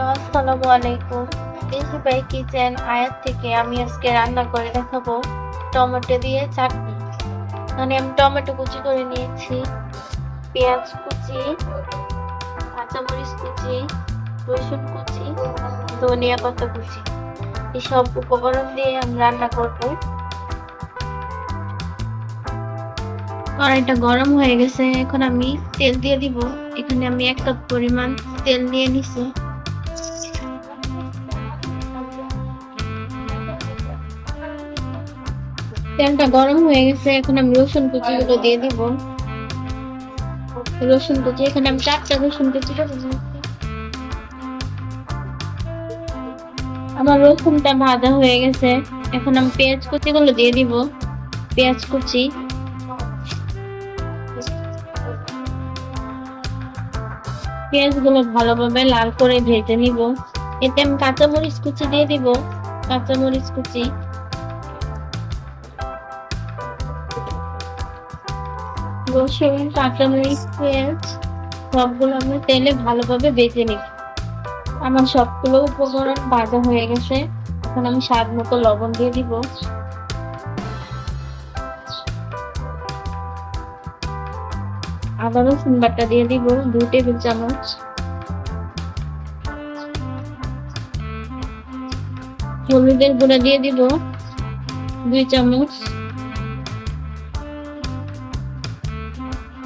Hello, আসসালামু আলাইকুম। দেশি ভাই কিচেন আয়াত থেকে আমি আজকে রান্না করে দেখাবো টমেটো দিয়ে চাটনি। আমি টমেটো কুচি করে নিয়েছি, পেঁয়াজ কুচি, কাঁচামরিচ কুচি, রসুন কুচি, ধনিয়া পাতা কুচি। এই সব উপকরণ দিয়ে আমি রান্না করবো। কড়াইটা গরম হয়ে গেছে, এখন আমি তেল দিয়ে দিব। এখানে আমি 1 কাপ পরিমাণ তেল নিয়ে নিছি। তেলটা গরম হয়ে গেছে, এখন আমি রসুন কুচি গুলো দিয়ে দিব। রসুন কুচি এখানে আমি 4টা রসুন কুচি করে দিয়েছি। আমার রসুনটা ভাজা হয়ে গেছে, এখন আমি পেঁয়াজ কুচি গুলো দিয়ে দিব। পেঁয়াজ কুচি, পেঁয়াজ গুলো ভালোভাবে লাল করে ভেজে নিব। এতে আমি কাঁচামরিচ কুচি দিয়ে দিব। কাঁচামরিচ কুচি, রসুন, কাঁচামরিচ, পেঁয়াজ সবগুলো আমি তেলে ভালোভাবে ভেজে নিব। আমার সবগুলো উপকরণ ভাজা হয়ে গেছে, এখন আমি স্বাদ মতো লবণ দিয়ে দিব। আদা রসুন বাটা দিয়ে দিব 2 টেবিল চামচ। হলুদের গুঁড়া দিয়ে দিব 2 চামচ।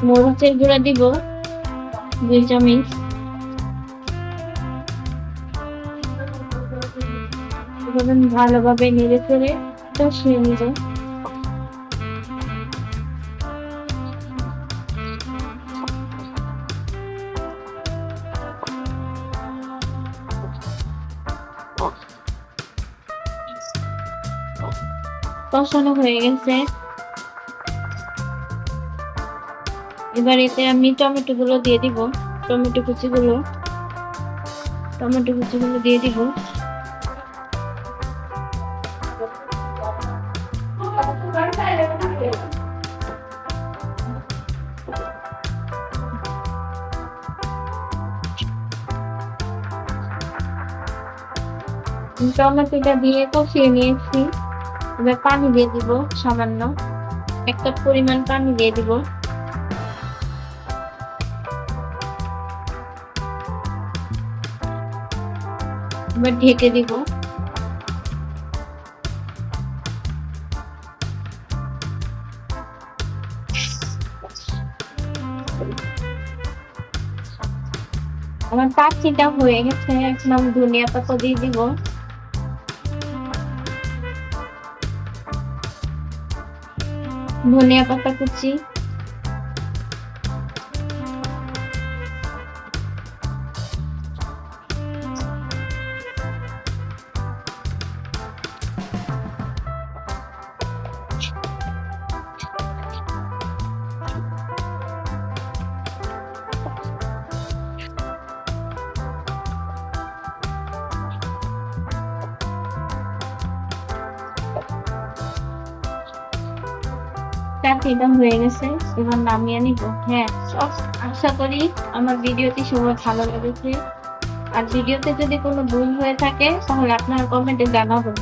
মরিচের গুঁড়া দিব 2 চামচ। ভালোভাবে নেড়ে চেড়ে কষিয়ে নিব। কষানো হয়ে গেছে, এবার এতে আমি টমেটো গুলো দিয়ে দিব। টমেটো কুচি গুলো দিয়ে দিব। টমেটোটা দিয়ে কষিয়ে নিয়েছি, এবার পানি দিয়ে দিব সামান্য 1 কাপ পরিমাণ পানি দিয়ে দিব। এবার ঢেকে দিব। আমার চাটনিটা হয়ে গেছে, এখন আমি ধনিয়া পাতা দিয়ে দিব। ধনিয়া পাতা কুচি, চাটনিটা হয়ে গেছে, এবার নামিয়ে নিব। হ্যাঁ, আশা করি আমার ভিডিওটি সবার ভালো লেগেছে। আর ভিডিওতে যদি কোনো ভুল হয়ে থাকে তাহলে আপনারা কমেন্টে জানাবেন।